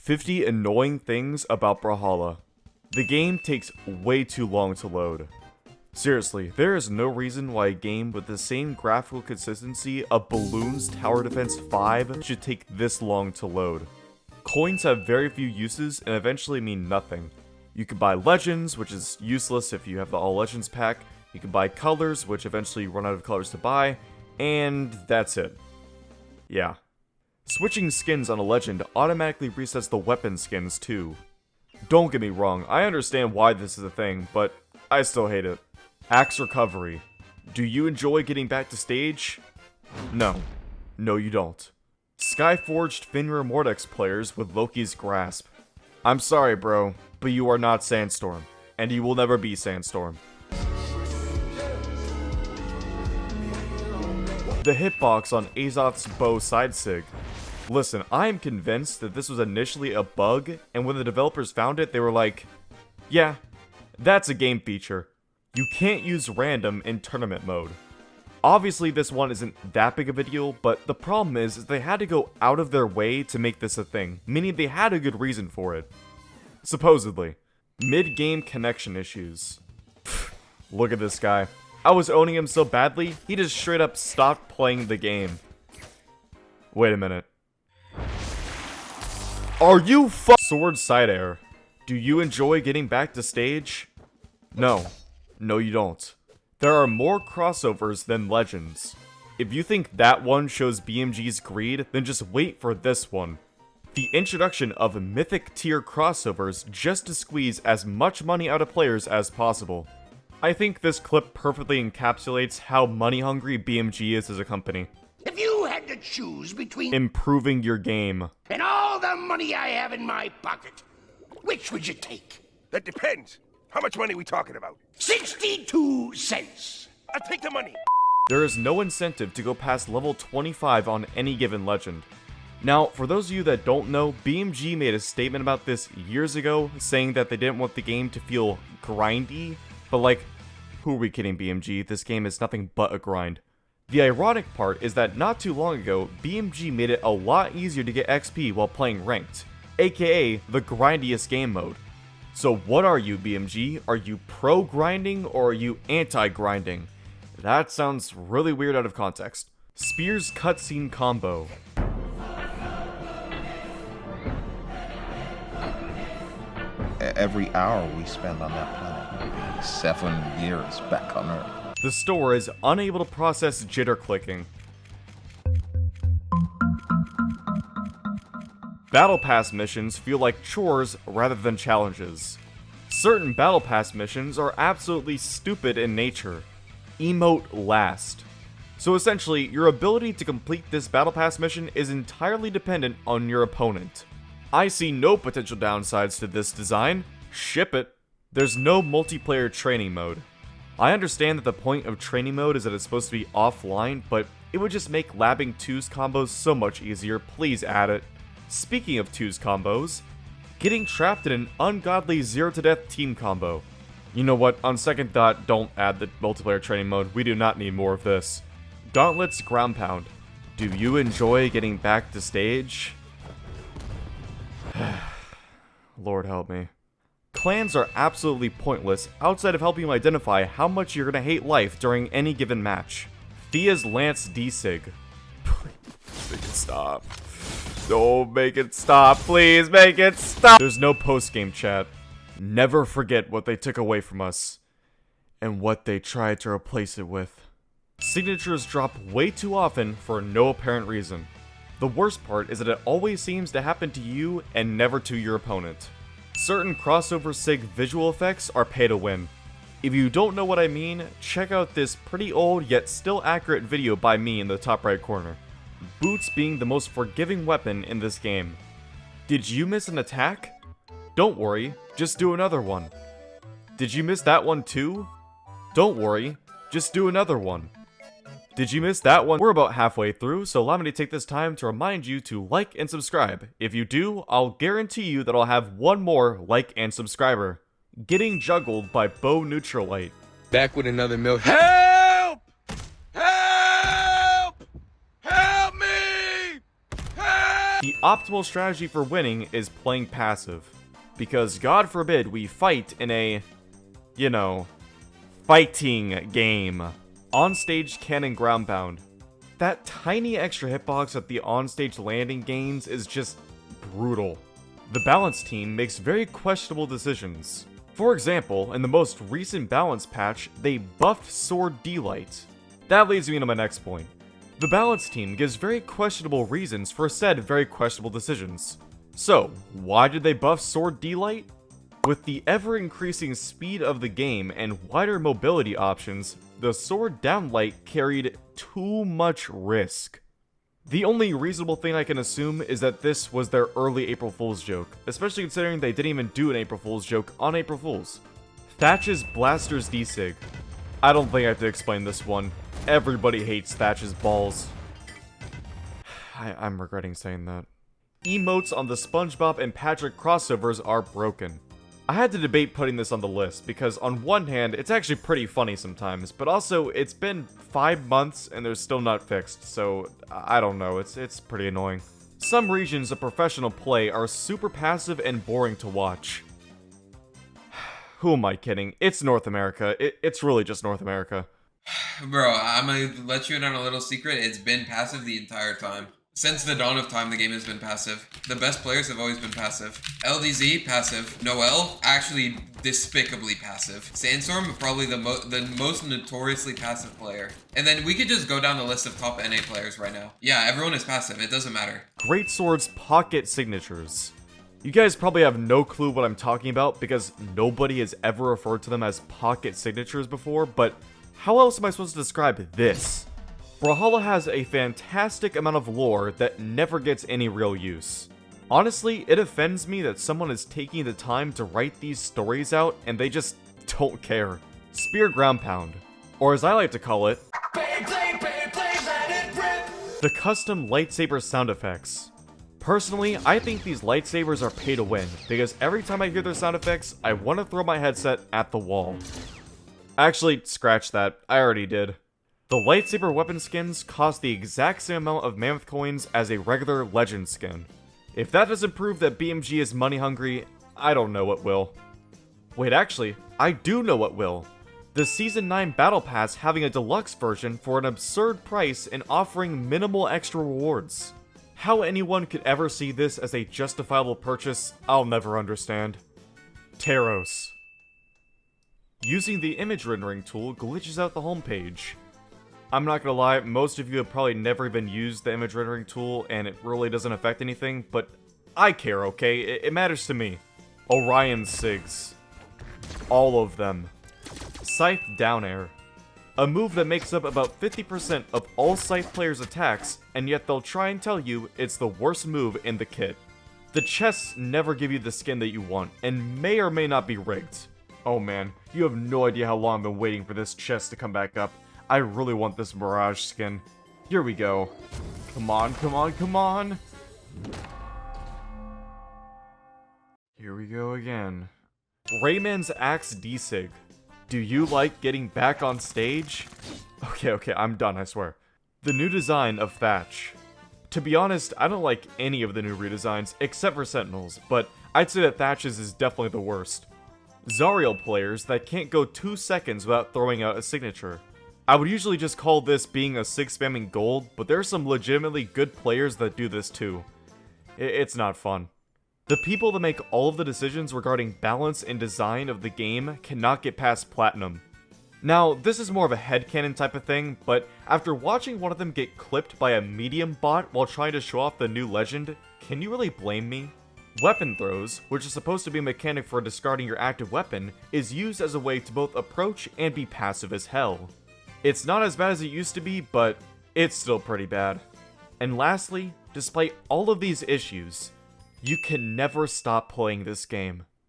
50 annoying things about Brawlhalla. The game takes way too long to load. Seriously, there is no reason why a game with the same graphical consistency of Balloons Tower Defense 5 should take this long to load. Coins have very few uses and eventually mean nothing. You can buy legends, which is useless if you have the all legends pack. You can buy colors, which eventually you run out of colors to buy, and that's it. Yeah. Switching skins on a legend automatically resets the weapon skins too. Don't get me wrong, I understand why this is a thing, but I still hate it. Axe recovery. Do you enjoy getting back to stage? No. No you don't. Skyforged Fenrir Mordex players with Loki's Grasp. I'm sorry bro, but you are not Sandstorm, and you will never be Sandstorm. The hitbox on Azoth's bow side sig. Listen, I am convinced that this was initially a bug, and when the developers found it, they were like, yeah, that's a game feature. You can't use random in tournament mode. Obviously this one isn't that big of a deal, but the problem is they had to go out of their way to make this a thing, meaning they had a good reason for it. Supposedly. Mid-game connection issues. Look at this guy. I was owning him so badly, he just straight up stopped playing the game. Wait a minute. Are you Sword side air. Do you enjoy getting back to stage? No. No you don't. There are more crossovers than legends. If you think that one shows BMG's greed, then just wait for this one. The introduction of mythic tier crossovers just to squeeze as much money out of players as possible. I think this clip perfectly encapsulates how money hungry BMG is as a company. If you had to choose between improving your game and all the money I have in my pocket, which would you take? That depends. How much money are we talking about? 62 cents. I'll take the money. There is no incentive to go past level 25 on any given legend. Now, for those of you that don't know, BMG made a statement about this years ago, saying that they didn't want the game to feel grindy, but like, who are we kidding BMG? This game is nothing but a grind. The ironic part is that not too long ago, BMG made it a lot easier to get XP while playing ranked, aka the grindiest game mode. So what are you, BMG? Are you pro-grinding or are you anti-grinding? That sounds really weird out of context. Spears cutscene combo. Every hour we spend on that planet will be 7 years back on Earth. The store is unable to process jitter clicking. Battle Pass missions feel like chores rather than challenges. Certain Battle Pass missions are absolutely stupid in nature. Emote last. So essentially, your ability to complete this Battle Pass mission is entirely dependent on your opponent. I see no potential downsides to this design. Ship it. There's no multiplayer training mode. I understand that the point of training mode is that it's supposed to be offline, but it would just make labbing twos combos so much easier. Please add it. Speaking of twos combos, getting trapped in an ungodly 0 to death team combo. You know what, on second thought, don't add the multiplayer training mode. We do not need more of this. Gauntlet's ground pound. Do you enjoy getting back to stage? Lord help me. Clans are absolutely pointless outside of helping you identify how much you're gonna hate life during any given match. Thea's Lance D-Sig. Please make it stop. Don't make it stop. Please make it stop. There's no post-game chat. Never forget what they took away from us and what they tried to replace it with. Signatures drop way too often for no apparent reason. The worst part is that it always seems to happen to you and never to your opponent. Certain crossover sig visual effects are pay to win. If you don't know what I mean, check out this pretty old yet still accurate video by me in the top right corner. Boots being the most forgiving weapon in this game. Did you miss an attack? Don't worry, just do another one. Did you miss that one too? Don't worry, just do another one. Did you miss that one? We're about halfway through, so allow me to take this time to remind you to like and subscribe. If you do, I'll guarantee you that I'll have one more like and subscriber. Getting juggled by Bo Neutralite. Back with another milk. Help! Help! Help me! Help! The optimal strategy for winning is playing passive. Because God forbid we fight in a, you know, fighting game. On-stage cannon ground pound. That tiny extra hitbox that the on-stage landing gains is just brutal. The balance team makes very questionable decisions. For example, in the most recent balance patch, they buffed Sword Delight. That leads me to my next point. The balance team gives very questionable reasons for said very questionable decisions. So, why did they buff Sword Delight? With the ever-increasing speed of the game and wider mobility options, the Sword Downlight carried too much risk. The only reasonable thing I can assume is that this was their early April Fool's joke, especially considering they didn't even do an April Fool's joke on April Fool's. Thatch's Blaster's Desig. I don't think I have to explain this one. Everybody hates Thatch's balls. I'm regretting saying that. Emotes on the SpongeBob and Patrick crossovers are broken. I had to debate putting this on the list, because on one hand, it's actually pretty funny sometimes, but also, it's been 5 months and they're still not fixed, so I don't know, it's pretty annoying. Some regions of professional play are super passive and boring to watch. Who am I kidding? It's North America. It's really just North America. Bro, I'm gonna let you in on a little secret. It's been passive the entire time. Since the dawn of time, the game has been passive. The best players have always been passive. LDZ, passive. Noel, actually despicably passive. Sandstorm, probably the most notoriously passive player. And then we could just go down the list of top NA players right now. Yeah, everyone is passive. It doesn't matter. Greatsword's pocket signatures. You guys probably have no clue what I'm talking about because nobody has ever referred to them as pocket signatures before, but how else am I supposed to describe this? Brawlhalla has a fantastic amount of lore that never gets any real use. Honestly, it offends me that someone is taking the time to write these stories out and they just don't care. Spear Ground Pound, or as I like to call it, the custom lightsaber sound effects. Personally, I think these lightsabers are pay to win, because every time I hear their sound effects, I want to throw my headset at the wall. Actually, scratch that, I already did. The lightsaber weapon skins cost the exact same amount of mammoth coins as a regular legend skin. If that doesn't prove that BMG is money hungry, I don't know what will. Wait, actually, I do know what will. The Season 9 Battle Pass having a deluxe version for an absurd price and offering minimal extra rewards. How anyone could ever see this as a justifiable purchase, I'll never understand. Taros. Using the image rendering tool glitches out the homepage. I'm not gonna lie, most of you have probably never even used the image rendering tool, and it really doesn't affect anything, but I care, okay? It matters to me. Orion Sigs. All of them. Scythe Down Air. A move that makes up about 50% of all Scythe players' attacks, and yet they'll try and tell you it's the worst move in the kit. The chests never give you the skin that you want, and may or may not be rigged. Oh man, you have no idea how long I've been waiting for this chest to come back up. I really want this Mirage skin. Here we go. Come on, come on, come on! Here we go again. Rayman's Axe Desig. Do you like getting back on stage? Okay, I'm done, I swear. The new design of Thatch. To be honest, I don't like any of the new redesigns except for Sentinels, but I'd say that Thatch's is definitely the worst. Zariel players that can't go 2 seconds without throwing out a signature. I would usually just call this being a 6 spamming gold, but there are some legitimately good players that do this too. It's not fun. The people that make all of the decisions regarding balance and design of the game cannot get past Platinum. Now, this is more of a headcanon type of thing, but after watching one of them get clipped by a medium bot while trying to show off the new legend, can you really blame me? Weapon throws, which is supposed to be a mechanic for discarding your active weapon, is used as a way to both approach and be passive as hell. It's not as bad as it used to be, but it's still pretty bad. And lastly, despite all of these issues, you can never stop playing this game.